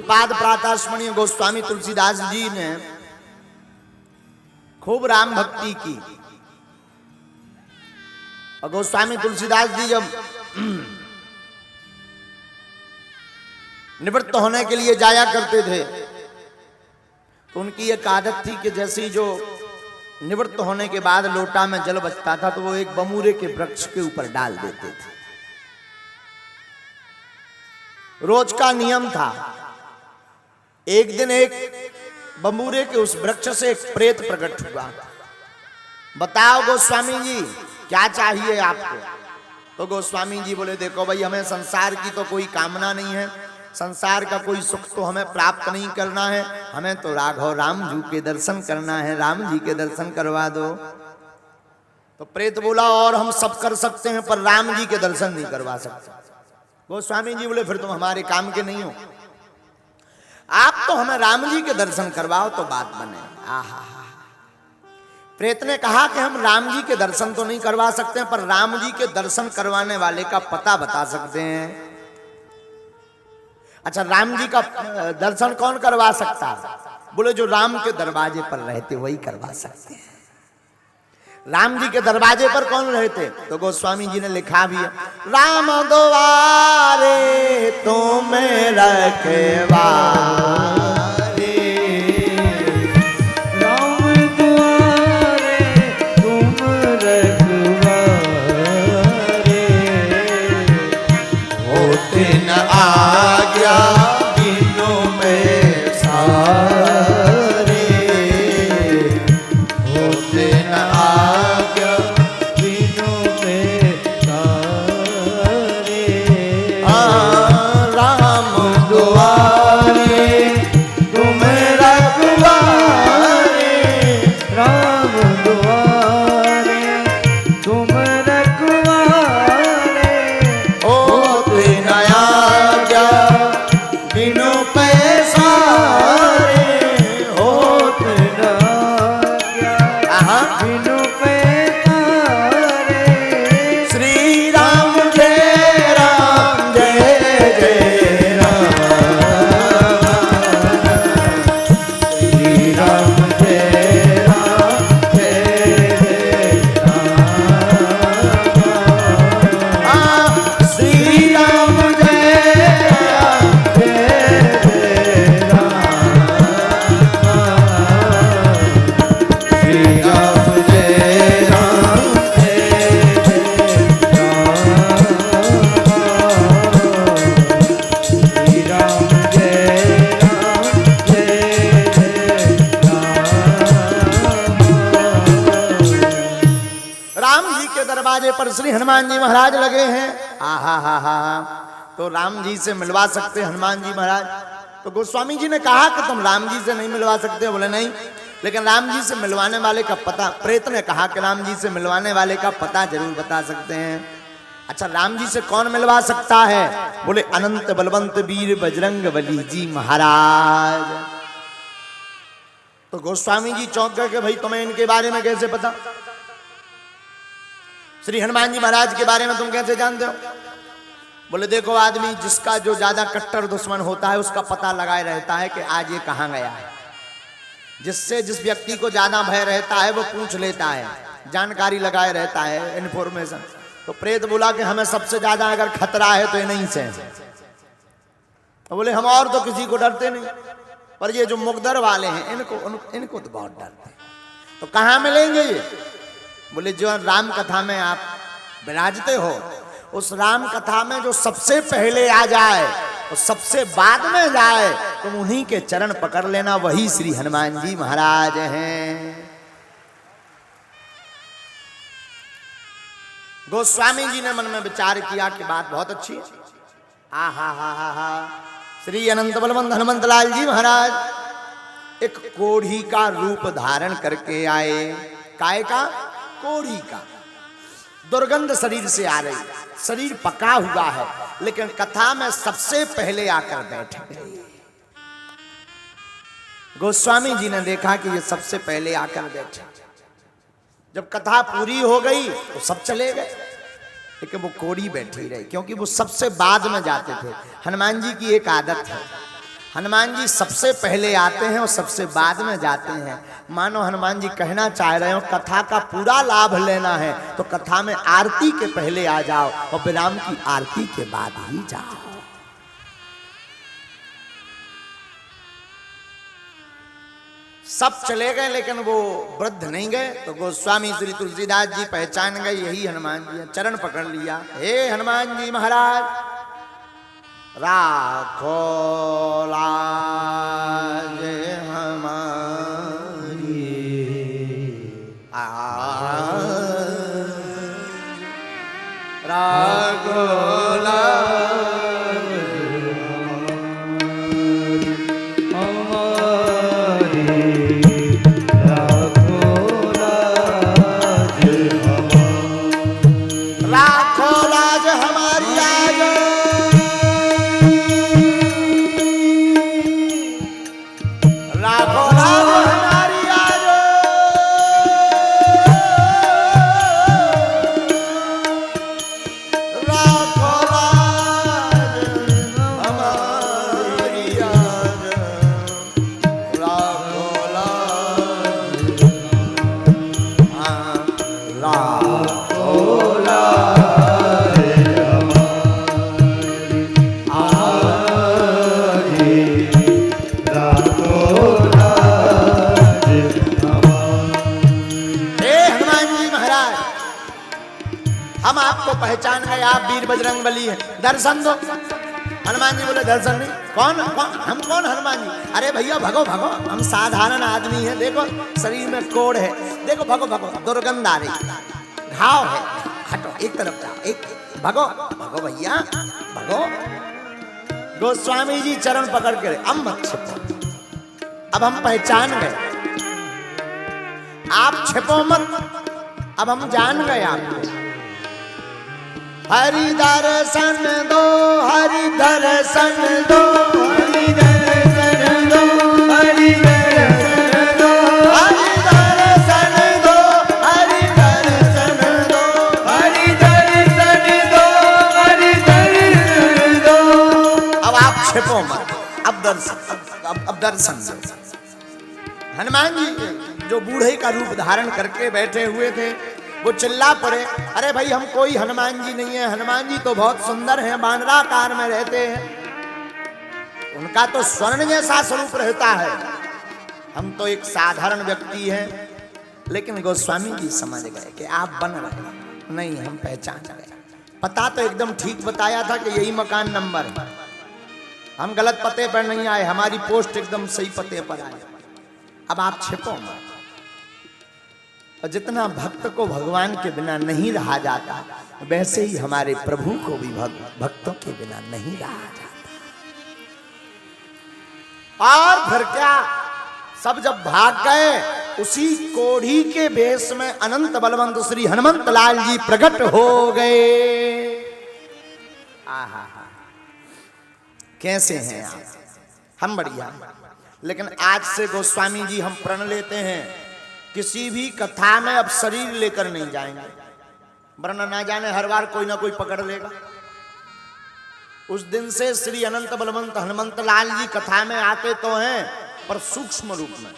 पूज्यपाद प्रातः स्मरणीय गोस्वामी तुलसीदास जी ने खूब राम भक्ति की। और गोस्वामी तुलसीदास जी जब निवृत्त होने के लिए जाया करते थे तो उनकी एक आदत थी कि जैसे ही जो निवृत्त होने के बाद लोटा में जल बचता था तो वो एक बमूरे के वृक्ष के ऊपर डाल देते थे। रोज का नियम था। एक दिन एक बमूरे के उस वृक्ष से एक प्रेत प्रकट हुआ। बताओ गोस्वामी जी क्या चाहिए आपको? तो गोस्वामी जी बोले देखो भाई, हमें संसार की तो कोई कामना नहीं है, संसार का कोई सुख तो हमें प्राप्त नहीं करना है, हमें तो राघव राम जी के दर्शन करना है, राम जी के दर्शन करवा दो। तो प्रेत बोला और हम सब कर सकते हैं पर राम जी के दर्शन नहीं करवा सकते। गोस्वामी जी बोले फिर तुम हमारे काम के नहीं हो, आप तो हमें राम जी के दर्शन करवाओ तो बात बने। आहा, प्रेत ने कहा कि हम राम जी के दर्शन तो नहीं करवा सकते पर राम जी के दर्शन करवाने वाले का पता बता सकते हैं। अच्छा, राम जी का दर्शन कौन करवा सकता? बोले जो राम के दरवाजे पर रहते वही करवा सकते हैं। राम जी के दरवाजे पर कौन रहते? तो गोस्वामी जी ने लिखा भी है, राम द्वारे तुम रखवारे, राम द्वारे तुम रखवारे, होते न आज्ञा बिनु में सारे, होते न आज्ञा बिनु में सारे, राम द्वारे तुम रखवारे, राम द्वारे तुम रखवारे, होते न आज्ञा बिनु पैसारे, होते न आज्ञा बिनु पैसारे, श्री राम जय राम जय जय राम, श्री राम जय राम जय जय राम, श्री राम जय राम जय जय राम, श्री राम जय राम जय जय राम, श्री राम जय राम जय जय राम। राम जी के दरवाजे पर श्री हनुमान जी महाराज लगे हैं। आहा हा हा, तो राम जी से मिलवा सकते हनुमान जी महाराज? तो गोस्वामी जी ने कहा कि तुम राम जी से नहीं मिलवा सकते? बोले नहीं, लेकिन राम जी से मिलवाने वाले का पता, प्रेत ने कहा कि राम जी से मिलवाने वाले का पता जरूर बता सकते हैं। अच्छा, राम जी से कौन मिलवा सकता है? बोले अनंत बलवंत वीर बजरंग बली जी महाराज। तो गोस्वामी जी चौंक गए कि भाई तुम्हें इनके बारे में कैसे पता? श्री हनुमान जी महाराज के बारे में तुम कैसे जानते हो? बोले देखो, आदमी जिसका जो ज्यादा कट्टर दुश्मन होता है उसका पता लगाए रहता है कि आज ये कहां गया है। जिस व्यक्ति को ज्यादा भय रहता है वो पूछ लेता है, जानकारी लगाए रहता है, इन्फॉर्मेशन। तो प्रेत बोला कि हमें सबसे ज्यादा अगर खतरा है तो इन्हीं से। तो बोले हम और तो किसी को डरते नहीं, पर ये जो मुकदर वाले हैं इनको तो बहुत डरते हैं। तो कहाँ मिलेंगे ये? बोले जो राम कथा में आप विराजते हो उस राम कथा में जो सबसे पहले आ जाए और सबसे बाद में जाए तुम उन्हीं के चरण पकड़ लेना, वही श्री हनुमान जी महाराज हैं। गोस्वामी जी ने मन में विचार किया कि बात बहुत अच्छी है। आहा हा हा हा, श्री अनंत बलवंत हनुमंत लाल जी महाराज एक कोढ़ी का रूप धारण करके आए। काय का? कोढ़ी का। दुर्गंध शरीर से आ रही, शरीर पका हुआ है, लेकिन कथा में सबसे पहले आकर बैठे गए। गोस्वामी जी ने देखा कि ये सबसे पहले आकर बैठे। जब कथा पूरी हो गई तो सब चले गए, लेकिन वो कोढ़ी बैठी रही, क्योंकि वो सबसे बाद में जाते थे। हनुमान जी की एक आदत है, हनुमान जी सबसे पहले आते हैं और सबसे बाद में जाते हैं। मानो हनुमान जी कहना चाह रहे हो कथा का पूरा लाभ लेना है तो कथा में आरती के पहले आ जाओ और विराम की आरती के बाद ही जाओ। सब चले गए लेकिन वो वृद्ध नहीं गए। तो गोस्वामी श्री तुलसीदास जी पहचान गए यही हनुमान जी हैं। चरण पकड़ लिया, हे हनुमान जी महाराज राखो लाज हमारी, राखो लाज हमारी, राखो लाज हमारी, राखो लाज हमारी आज, राखो लाज हमारी आज, राखो लाज हमारी आज, राखो लाज, हाँ, राखो हम आपको पहचान गए, आप वीर बजरंग बली हैं, दर्शन दो। हनुमान जी बोले दर्शन नहीं, कौन हम कौन हनुमान जी? अरे भैया भगो भगो, हम साधारण आदमी हैं, देखो शरीर में कोढ़ है, देखो भगो भगो, दुर्गंध आ रही, घाव है, हटो एक तरफ जाओ, एक भगो भगो भैया भगो। गोस्वामी जी चरण पकड़ के अब मत छिपो, अब हम पहचान गए, आप छिपो मत, अब हम जान गए आपको। हरि दर्शन दो, हरि दर्शन दो, हरि दर्शन दो, हरि दर्शन दो, हरि दर्शन दो, हरि दर्शन दो, हरि दर्शन दो, हरि दर्शन दो। अब आप छिपो मत, अब दर्शन दो। हनुमान जी जो बूढ़े का रूप धारण करके बैठे हुए थे वो चिल्ला पड़े, अरे भाई हम कोई हनुमान जी नहीं है, हनुमान जी तो बहुत सुंदर हैं, बानराकार में रहते हैं, उनका तो स्वर्ण जैसा स्वरूप रहता है, हम तो एक साधारण व्यक्ति हैं। लेकिन गोस्वामी जी समझ गए कि आप बन रहे, नहीं हम पहचान गए, पता तो एकदम ठीक बताया था कि यही मकान नंबर है, हम गलत पते पर नहीं आए, हमारी पोस्ट एकदम सही पते पर आए। अब आप छिपो मत, और जितना भक्त को भगवान के बिना नहीं रहा जाता वैसे ही हमारे प्रभु को भी भक्तों के बिना नहीं रहा जाता। और फिर क्या, सब जब भाग गए उसी कोढ़ी के भेष में अनंत बलवंत श्री हनुमंत लाल जी प्रकट हो गए। आहा, कैसे हैं आप? हम बढ़िया। लेकिन आज से गोस्वामी जी हम प्रण लेते हैं किसी भी कथा में अब शरीर लेकर नहीं जाएंगे, वरना ना जाने हर बार कोई ना कोई पकड़ लेगा। उस दिन से श्री अनंत बलवंत हनुमंत लाल जी कथा में आते तो हैं पर सूक्ष्म रूप में,